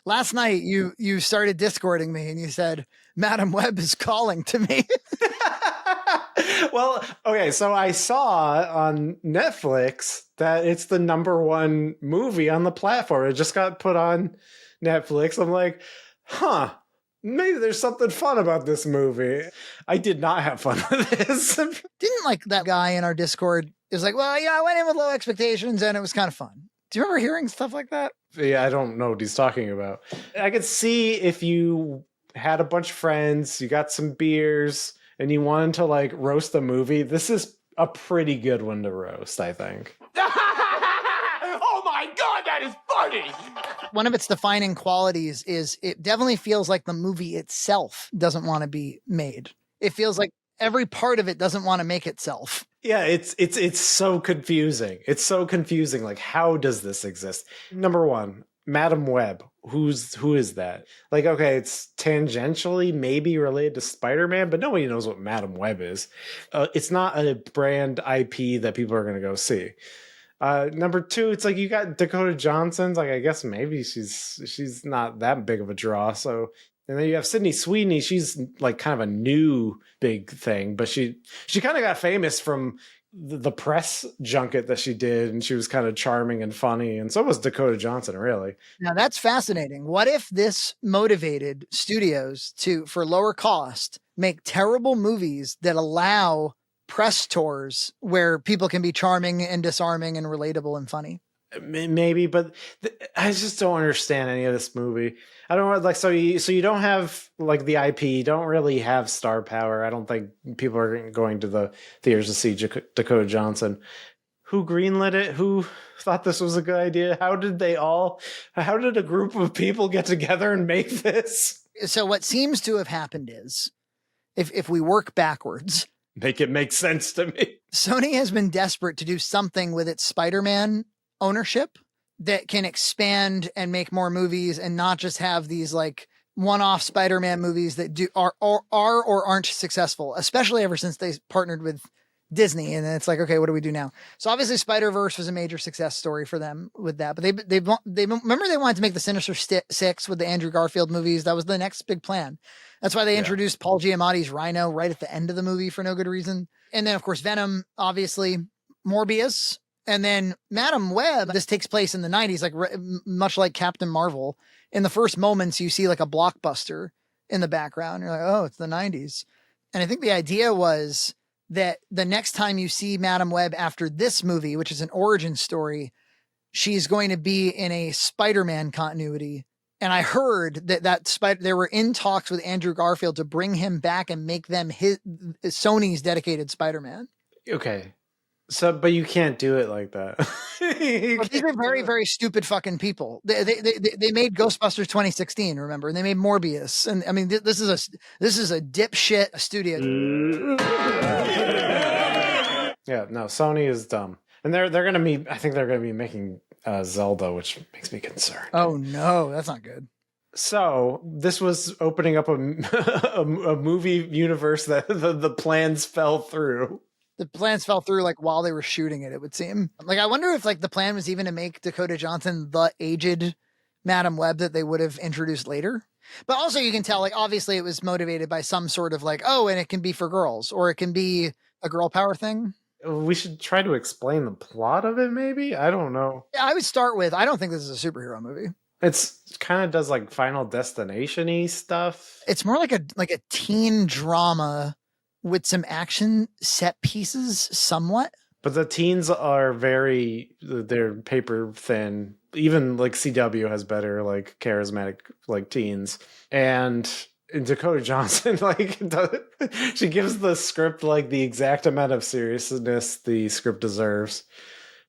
Last night you started Discording me and you said, Madam Web is calling to me. Well, okay, so I saw on Netflix that it's the #1 movie on the platform. It just got put on Netflix. I'm like, huh, maybe there's something fun about this movie. I did not have fun with this. Didn't like that guy in our Discord is like, well, yeah, I went in with low expectations and it was kind of fun. Do you remember hearing stuff like that? Yeah, I don't know what he's talking about. I could see if you had a bunch of friends, you got some beers, and you wanted to like roast the movie. This is a pretty good one to roast, I think. Oh my God, that is funny. One of its defining qualities is it definitely feels like the movie itself doesn't want to be made. It feels like every part of it doesn't want to make itself. Yeah, it's so confusing. It's so confusing. Like, how does this exist? #1, Madam Web. Who is that? Like, okay, it's tangentially maybe related to Spider-Man, but nobody knows what Madam Web is. It's not a brand IP that people are going to go see. #2, it's like you got Dakota Johnson's. Like, I guess maybe she's not that big of a draw. So, and then you have Sydney Sweeney. She's like kind of a new big thing, but she kind of got famous from the press junket that she did, and she was kind of charming and funny, and so was Dakota Johnson, really. Now that's fascinating. What if this motivated studios to, for lower cost, make terrible movies that allow press tours where people can be charming and disarming and relatable and funny? Maybe, but I just don't understand any of this movie. I don't like, so you don't have like the IP, you don't really have star power. I don't think people are going to the theaters to see Dakota Johnson. Who greenlit it? Who thought this was a good idea? How did a group of people get together and make this? So what seems to have happened is, if we work backwards, make it make sense to me. Sony has been desperate to do something with its Spider-Man ownership that can expand and make more movies and not just have these like one-off Spider-Man movies that are or aren't successful, especially ever since they partnered with Disney. And then it's like, okay, what do we do now? So obviously Spider-Verse was a major success story for them with that, but they remember they wanted to make the Sinister Six with the Andrew Garfield movies. That was the next big plan. That's why they introduced Paul Giamatti's Rhino right at the end of the movie for no good reason. And then of course, Venom, obviously, Morbius, and then Madam Web. This takes place in the 90s, like much like Captain Marvel. In the first moments, you see like a blockbuster in the background. You're like, oh, it's the 90s. And I think the idea was that the next time you see Madam Web after this movie, which is an origin story, she's going to be in a Spider-Man continuity. And I heard that they were in talks with Andrew Garfield to bring him back and make them Sony's dedicated Spider-Man. Okay. So, but you can't do it like that. These are very, very stupid fucking people. They made Ghostbusters 2016, remember? And they made Morbius. And I mean, this is a dipshit studio. Yeah, no, Sony is dumb. And they're going to be, I think they're going to be making Zelda, which makes me concerned. Oh no, that's not good. So this was opening up a movie universe that the plans fell through. The plans fell through like while they were shooting it, it would seem. Like, I wonder if like the plan was even to make Dakota Johnson the aged Madam Web that they would have introduced later. But also you can tell, like, obviously it was motivated by some sort of like, oh, and it can be for girls, or it can be a girl power thing. We should try to explain the plot of it, maybe? I don't know. Yeah, I would start with, I don't think this is a superhero movie. It's kind of does like Final Destination-y stuff. It's more like a teen drama with some action set pieces somewhat. But the teens are they're paper thin. Even like CW has better like charismatic like teens. And Dakota Johnson, like she gives the script like the exact amount of seriousness the script deserves.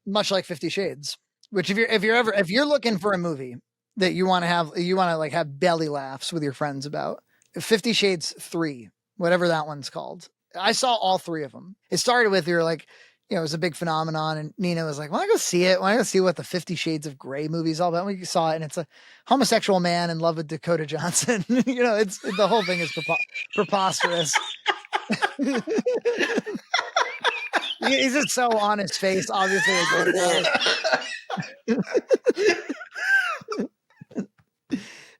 Much like 50 Shades, which if you're looking for a movie that you want to like have belly laughs with your friends about, 50 Shades 3, whatever that one's called. I saw all 3 of them. It started with, you're like, you know, it was a big phenomenon, and Nina was like, "Want to go see it? Want to go see what the 50 Shades of Grey movie is all about?" We saw it, and it's a homosexual man in love with Dakota Johnson. You know, the whole thing is preposterous. He's just so on his face, obviously.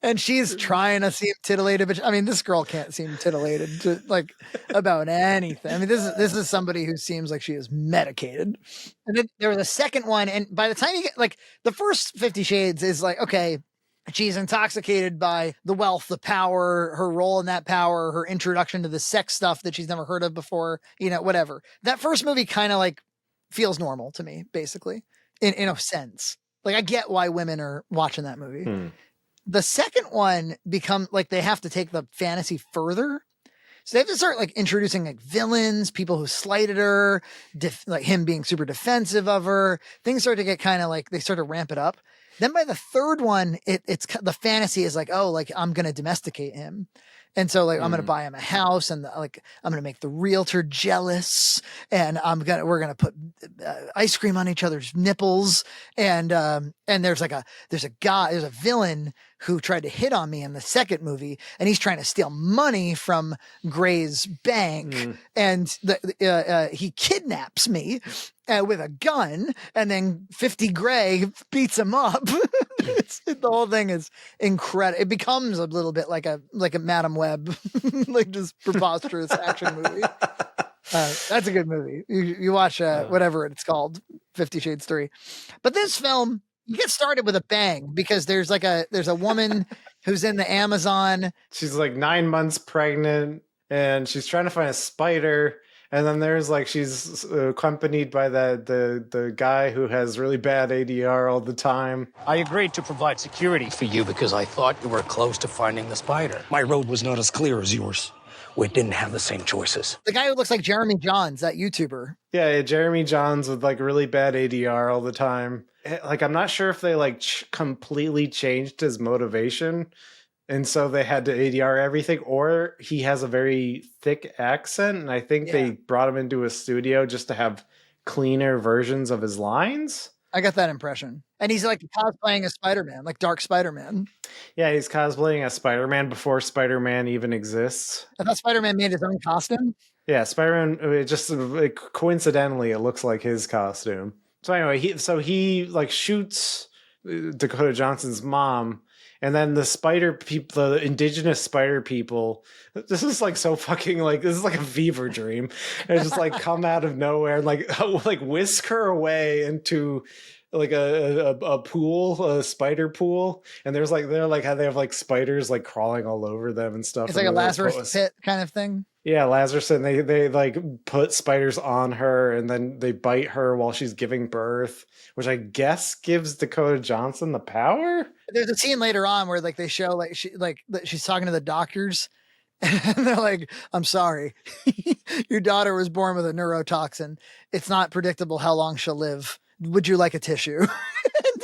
And she's trying to seem titillated, but I mean, this girl can't seem titillated like about anything. I mean, this is somebody who seems like she is medicated. And then there was a second one, and by the time you get like the first 50 Shades is like, okay, she's intoxicated by the wealth, the power, her role in that power, her introduction to the sex stuff that she's never heard of before, whatever. That first movie kind of like feels normal to me, basically, in a sense. Like I get why women are watching that movie. The second one like they have to take the fantasy further. So they have to start like introducing like villains, people who slighted her, like him being super defensive of her. Things start to get kind of like they start to ramp it up. Then by the third one, it's the fantasy is like, oh, like I'm gonna domesticate him, and so like I'm gonna buy him a house, and like I'm gonna make the realtor jealous, and we're gonna put ice cream on each other's nipples, and there's a villain who tried to hit on me in the second movie, and he's trying to steal money from Gray's bank, and he kidnaps me with a gun, and then 50 Gray beats him up. The whole thing is incredible. It becomes a little bit like a Madam Web, like just preposterous action movie. That's a good movie. You watch whatever it's called, 50 Shades 3. But this film, you get started with a bang because there's a woman who's in the Amazon. She's like 9 months pregnant, and she's trying to find a spider. And then there's like she's accompanied by the guy who has really bad ADR all the time. I agreed to provide security for you because I thought you were close to finding the spider. My road was not as clear as yours. We didn't have the same choices. The guy who looks like Jeremy Johns, that YouTuber. Yeah, Jeremy Johns with like really bad ADR all the time. Like I'm not sure if they like completely changed his motivation. And so they had to ADR everything, or he has a very thick accent. And I think they brought him into a studio just to have cleaner versions of his lines. I got that impression. And he's like cosplaying a Spider-Man, like Dark Spider-Man. Yeah, he's cosplaying a Spider-Man before Spider-Man even exists. I thought Spider-Man made his own costume. Yeah, Spider-Man, coincidentally, it looks like his costume. So anyway, he like shoots Dakota Johnson's mom. And then the indigenous spider people, this is like so fucking like, this is like a fever dream. And just like come out of nowhere and like whisk her away into like a pool, a spider pool. And they have like spiders like crawling all over them and stuff. It's like a Lazarus pit kind of thing. Yeah, Lazarus, and they like put spiders on her, and then they bite her while she's giving birth, which I guess gives Dakota Johnson the power. There's a scene later on where like they show like she's talking to the doctors, and they're like, "I'm sorry, your daughter was born with a neurotoxin. It's not predictable how long she'll live. Would you like a tissue?"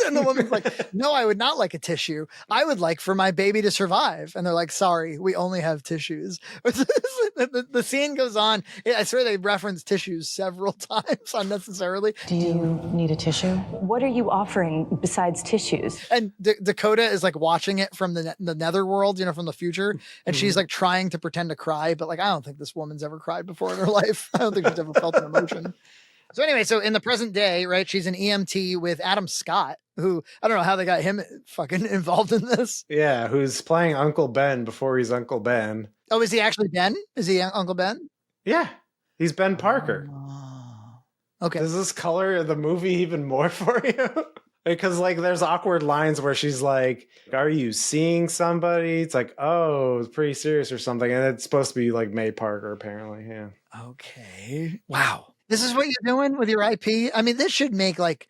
And the woman's like, "No, I would not like a tissue. I would like for my baby to survive." And they're like, "Sorry, we only have tissues." The scene goes on. I swear they reference tissues several times unnecessarily. Do you need a tissue? What are you offering besides tissues? And Dakota is like watching it from the netherworld, from the future. And she's like trying to pretend to cry. But like, I don't think this woman's ever cried before in her life. I don't think she's ever felt an emotion. So anyway, so in the present day, right, she's an EMT with Adam Scott, who I don't know how they got him fucking involved in this. Yeah, who's playing Uncle Ben before he's Uncle Ben. Oh, is he actually Ben? Is he Uncle Ben? Yeah, he's Ben Parker. Oh, okay. Does this color the movie even more for you? Because like there's awkward lines where she's like, "Are you seeing somebody?" It's like, "Oh, it's pretty serious" or something, and it's supposed to be like May Parker apparently. Yeah. Okay. Wow. This is what you're doing with your IP? I mean, this should make like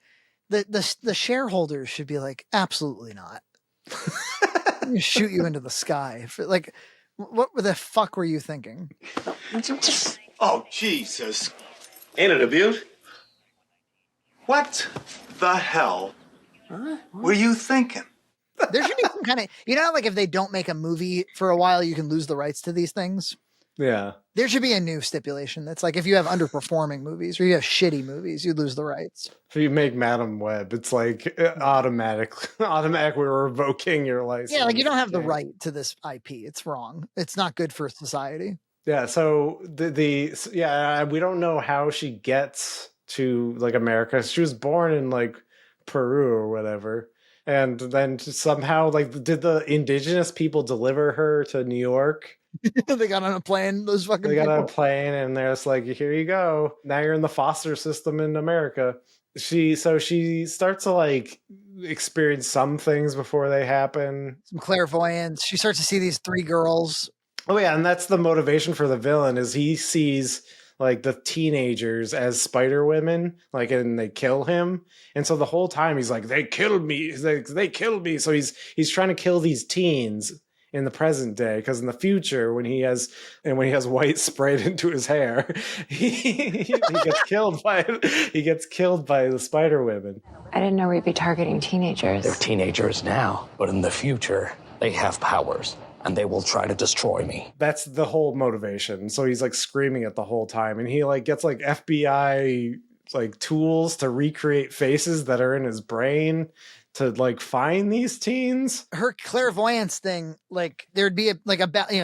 the shareholders should be like, absolutely not. Shoot you into the sky. Like, what the fuck were you thinking? Oh, Jesus. Ain't it a beaut? What the hell were you thinking? There should be some kind of, how like if they don't make a movie for a while, you can lose the rights to these things. Yeah. There should be a new stipulation that's like if you have underperforming movies or you have shitty movies, you lose the rights. If you make Madam Web, it's like automatically we're revoking your license. Yeah, like you don't have the right to this IP. It's wrong. It's not good for society. Yeah, so we don't know how she gets to like America. She was born in like Peru or whatever. And then somehow, like, did the indigenous people deliver her to New York? They got on a plane. Those fucking They got on a people. plane and they're just like, here you go. Now you're in the foster system in America. She starts to like experience some things before they happen. Some clairvoyance. She starts to see these three girls. Oh yeah, and that's the motivation for the villain is he sees like the teenagers as spider women, like, and they kill him. And so the whole time he's like, they killed me. He's like, they killed me. So he's trying to kill these teens in the present day, because in the future when he has white sprayed into his hair, he gets killed by the spider women. I didn't know we'd be targeting teenagers. They're teenagers now, but in the future, they have powers, and they will try to destroy me. That's the whole motivation. So he's like screaming it the whole time, and he like gets like FBI like tools to recreate faces that are in his brain to like find these teens. Her clairvoyance thing, like there'd be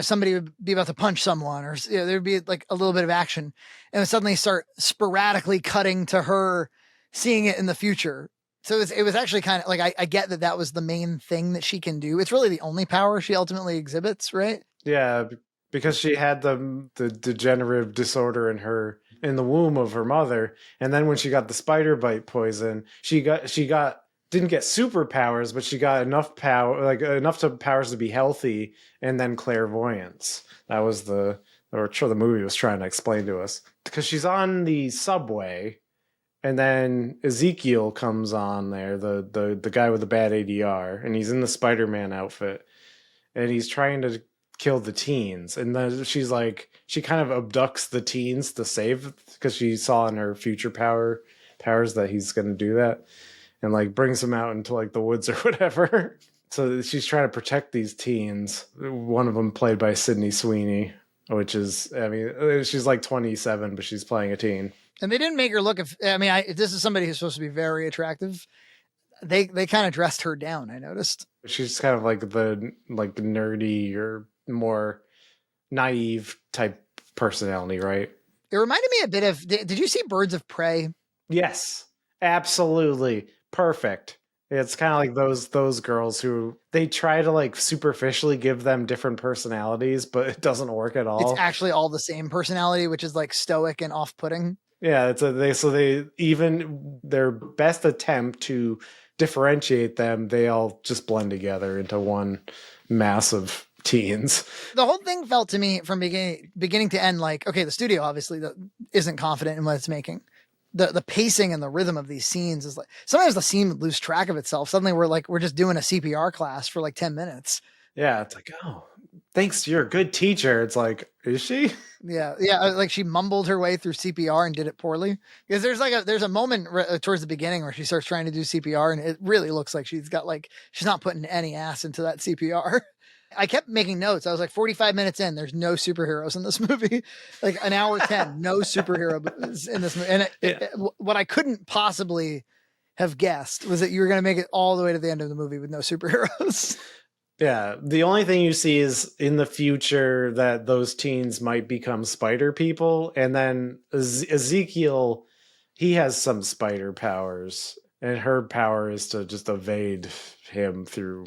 somebody would be about to punch someone, or there'd be like a little bit of action, and it would suddenly start sporadically cutting to her seeing it in the future. So it was actually kind of like, I get that was the main thing that she can do. It's really the only power she ultimately exhibits, right? Yeah, because she had the degenerative disorder in the womb of her mother, and then when she got the spider bite poison, she didn't get superpowers, but she got enough power, like enough powers to be healthy, and then clairvoyance. That was the movie was trying to explain to us, because she's on the subway. And then Ezekiel comes on there, the guy with the bad ADR, and he's in the Spider-Man outfit, and he's trying to kill the teens. And then she kind of abducts the teens to save, because she saw in her future powers that he's going to do that, and like brings them out into like the woods or whatever. So she's trying to protect these teens. One of them played by Sydney Sweeney, which is, I mean, she's like 27, but she's playing a teen. And they didn't make her look. If this is somebody who's supposed to be very attractive, they kind of dressed her down. I noticed she's kind of like the nerdy or more naive type personality, right? It reminded me a bit of. Did you see Birds of Prey? Yes, absolutely perfect. It's kind of like those girls who they try to like superficially give them different personalities, but it doesn't work at all. It's actually all the same personality, which is like stoic and off-putting. Yeah, they even their best attempt to differentiate them, they all just blend together into one mass of teens. The whole thing felt to me from beginning to end like, okay, the studio obviously isn't confident in what it's making. The pacing and the rhythm of these scenes is like, sometimes the scene would lose track of itself. Suddenly we're just doing a CPR class for like 10 minutes. Yeah, it's like, oh, thanks, you're a good teacher. It's like, is she? Yeah, like she mumbled her way through CPR and did it poorly. Because there's a moment towards the beginning where she starts trying to do CPR, and it really looks like she's not putting any ass into that CPR. I kept making notes. I was like 45 minutes in, there's no superheroes in this movie. Like an hour 10, no superhero in this movie. And what I couldn't possibly have guessed was that you were going to make it all the way to the end of the movie with no superheroes. Yeah, the only thing you see is in the future that those teens might become spider people, and then Ezekiel, he has some spider powers, and her power is to just evade him through,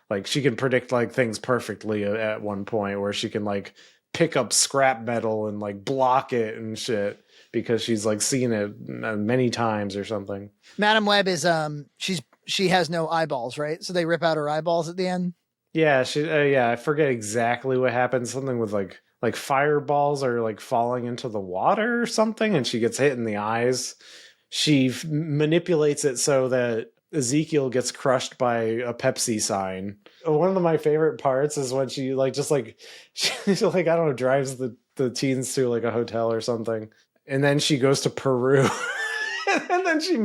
like, she can predict like things perfectly at one point, where she can like pick up scrap metal and like block it and shit because she's like seen it many times or something. Madam Web is she has no eyeballs, right? So they rip out her eyeballs at the end. Yeah, I forget exactly what happens. Something with like fireballs are like falling into the water or something, and she gets hit in the eyes. She manipulates it so that Ezekiel gets crushed by a Pepsi sign. One of my favorite parts is when she she I don't know, drives the teens to like a hotel or something, and then she goes to Peru. And then she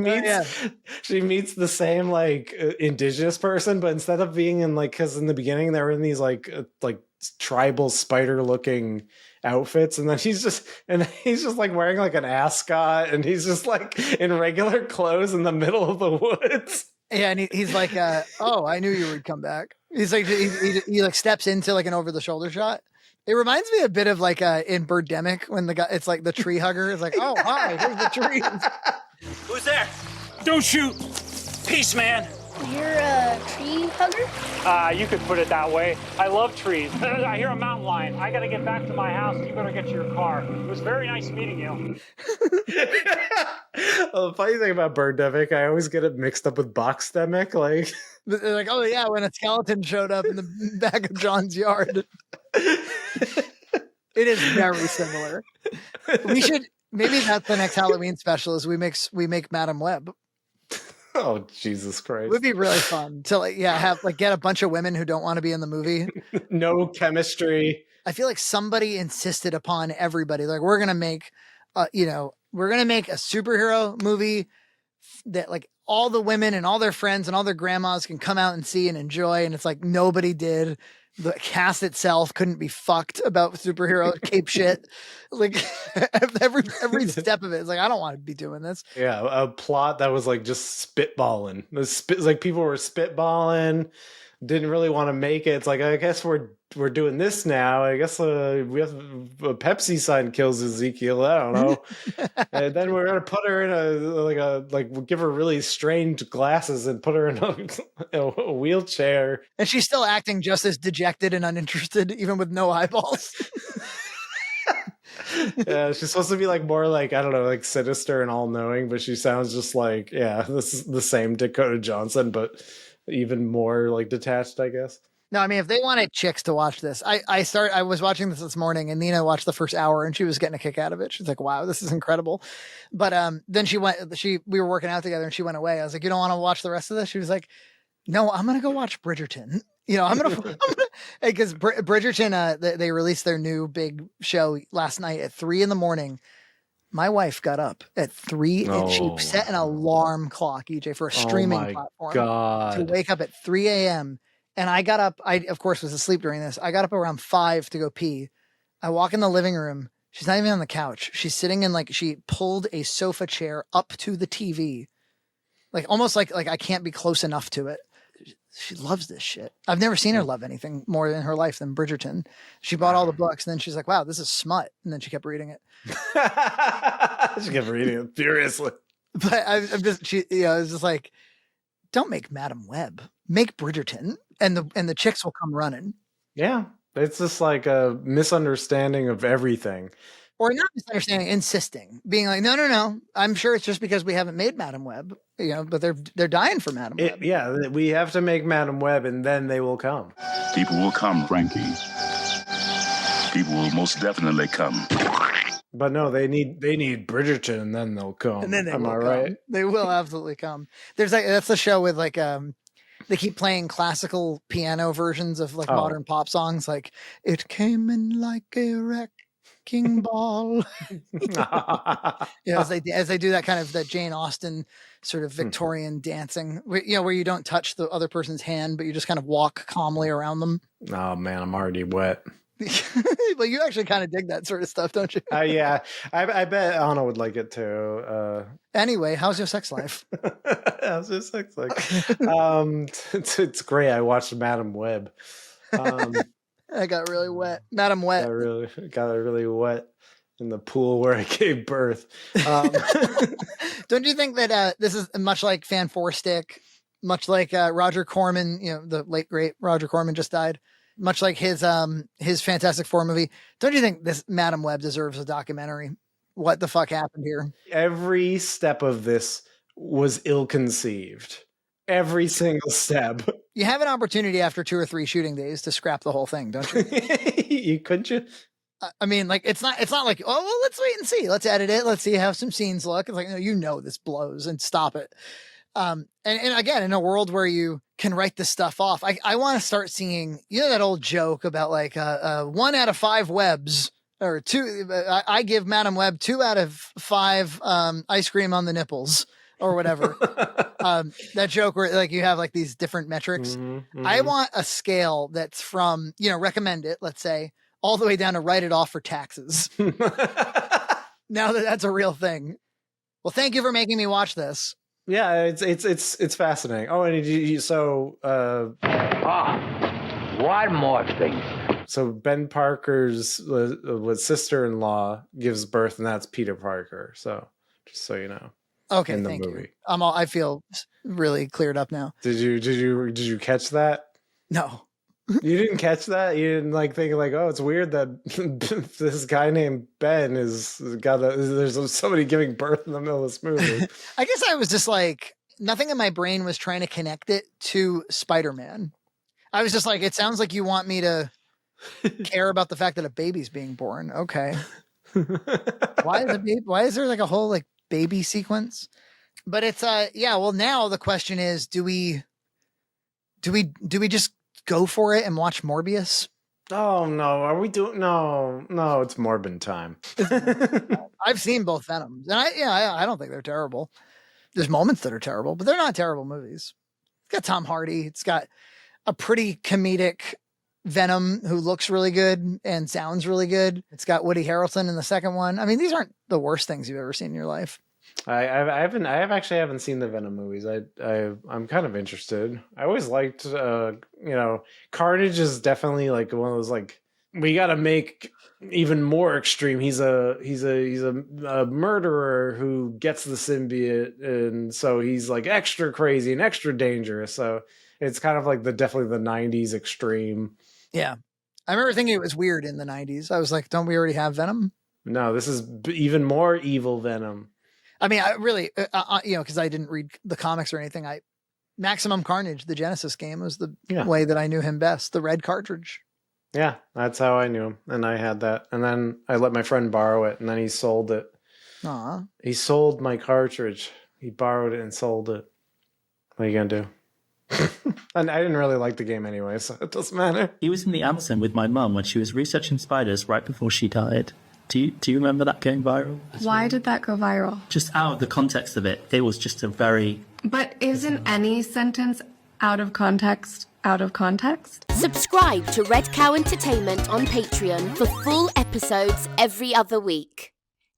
meets the same like indigenous person, but instead of being in like, because in the beginning they were in these like tribal spider looking outfits, and then he's just like wearing like an ascot, and he's just like in regular clothes in the middle of the woods. Yeah, and he's like, oh, I knew you would come back. He's like, he like steps into like an over the shoulder shot. It reminds me a bit of like in Birdemic when the guy, it's like the tree hugger. It's like, oh, hi, here's the tree. Who's there? Don't shoot. Peace, man. You're a tree hugger? You could put it that way. I love trees. I hear a mountain lion. I gotta get back to my house. You better get to your car. It was very nice meeting you. Well, the funny thing about Birdemic, I always get it mixed up with Boxdemic. Like, They're like, oh yeah, when a skeleton showed up in the back of John's yard. It is very similar. We should maybe that's the next Halloween special is we make Madam Web. oh Jesus It Christ! would be really fun to get a bunch of women who don't want to be in the movie. No chemistry. I feel like somebody insisted upon everybody. Like we're gonna make a superhero movie that like all the women and all their friends and all their grandmas can come out and see and enjoy. And it's like nobody did. The cast itself couldn't be fucked about superhero cape shit. Like every step of it is like, I don't want to be doing this. Yeah, a plot that was like just spitballing. Like people were spitballing, didn't really want to make it. It's like, I guess we're doing this now. I guess we have a Pepsi sign kills Ezekiel. I don't know. And then we're gonna put her in we'll give her really strange glasses and put her in a wheelchair. And she's still acting just as dejected and uninterested, even with no eyeballs. Yeah, she's supposed to be like more like, I don't know, like sinister and all knowing, but she sounds just like, yeah, this is the same Dakota Johnson, but even more like detached, I guess. No, I mean, if they wanted chicks to watch this, I was watching this morning and Nina watched the first hour and she was getting a kick out of it. She's like, wow, this is incredible. But then we were working out together and she went away. I was like, you don't want to watch the rest of this? She was like, no, I'm going to go watch Bridgerton. You know, I'm going to, because Bridgerton, they released their new big show last night at 3 a.m. My wife got up at 3 and she set an alarm clock, EJ, for a streaming platform to wake up at 3 a.m. And I got up, I of course was asleep during this. I got up around 5 to go pee. I walk in the living room. She's not even on the couch. She's sitting in she pulled a sofa chair up to the TV. Like almost like I can't be close enough to it. She loves this shit. I've never seen her love anything more in her life than Bridgerton. She bought all the books and then she's like, wow, this is smut. And then she kept reading it. She kept reading it furiously. But it's just like, don't make Madam Web, make Bridgerton and the chicks will come running. Yeah. It's just like a misunderstanding of everything. Or not misunderstanding, insisting, being like, no. I'm sure it's just because we haven't made Madam Web, but they're dying for Madam Web. Yeah, we have to make Madam Web and then they will come. People will come, Frankie. People will most definitely come. But no, they need Bridgerton and then they'll come. And then Am I right? They will absolutely come. There's that's the show with they keep playing classical piano versions of modern pop songs. Like it came in like a wrecking ball. As they do that kind of that Jane Austen sort of Victorian dancing, where you don't touch the other person's hand, but you just kind of walk calmly around them. Oh man, I'm already wet. But you actually kind of dig that sort of stuff, don't you? Yeah, I bet Anna would like it too. Anyway, how's your sex life? How's your sex life? It's great. I watched Madam Web. I got really wet. Madam Wet. Got really wet in the pool where I gave birth. Don't you think that this is much like Fan Four Stick, much like Roger Corman? The late great Roger Corman just died. Much like his Fantastic Four movie. Don't you think this Madam Web deserves a documentary? What the fuck happened here? Every step of this was ill-conceived. Every single step. You have an opportunity after 2 or 3 shooting days to scrap the whole thing, don't you? Couldn't you? I mean, like it's not like, oh, well, let's wait and see. Let's edit it. Let's see how some scenes look. It's like, no, this blows and stop it. And again, in a world where you can write this stuff off, I want to start seeing, that old joke about 1 out of 5 webs or 2. I give Madam Web 2 out of 5 ice cream on the nipples or whatever. That joke where you have these different metrics. Mm-hmm. I want a scale that's from, recommend it, let's say, all the way down to write it off for taxes. Now that's a real thing. Well, thank you for making me watch this. Yeah, it's fascinating. Oh, and one more thing. So Ben Parker's sister-in-law gives birth, and that's Peter Parker. So just so you know. Okay, in the thank movie. you. I feel really cleared up now. Did you catch that? No. You didn't catch that? You didn't like think like, oh, it's weird that this guy named Ben there's somebody giving birth in the middle of this movie. I guess I was just like, nothing in my brain was trying to connect it to Spider-Man. I was just like, it sounds like you want me to care about the fact that a baby's being born. Okay. Why is there like a whole like baby sequence? But it's well, now the question is, do we just go for it and watch Morbius? Oh no, are we doing no, it's Morbin time. I've seen both Venoms, and I don't think they're terrible. There's moments that are terrible, but they're not terrible movies. It's got Tom Hardy. It's got a pretty comedic Venom who looks really good and sounds really good. It's got Woody Harrelson in the second one. I mean, these aren't the worst things you've ever seen in your life. I haven't seen the Venom movies. I'm kind of interested. I always liked Carnage is definitely like one of those like we got to make even more extreme. He's a murderer who gets the symbiote, and so he's like extra crazy and extra dangerous. So it's kind of like definitely the 90s extreme. Yeah. I remember thinking it was weird in the 90s. I was like, don't we already have Venom? No, this is even more evil Venom. I mean, I really, because I didn't read the comics or anything. Maximum Carnage, the Genesis game, was the way that I knew him best. The red cartridge. Yeah, that's how I knew him, and I had that. And then I let my friend borrow it, and then he sold it. Aw. He sold my cartridge. He borrowed it and sold it. What are you gonna do? And I didn't really like the game anyway, so it doesn't matter. He was in the Amazon with my mum when she was researching spiders right before she died. Do you remember that going viral? Why did that go viral? Just out of the context of it. It was just a very... But isn't any sentence out of context out of context? Subscribe to Red Cow Entertainment on Patreon for full episodes every other week.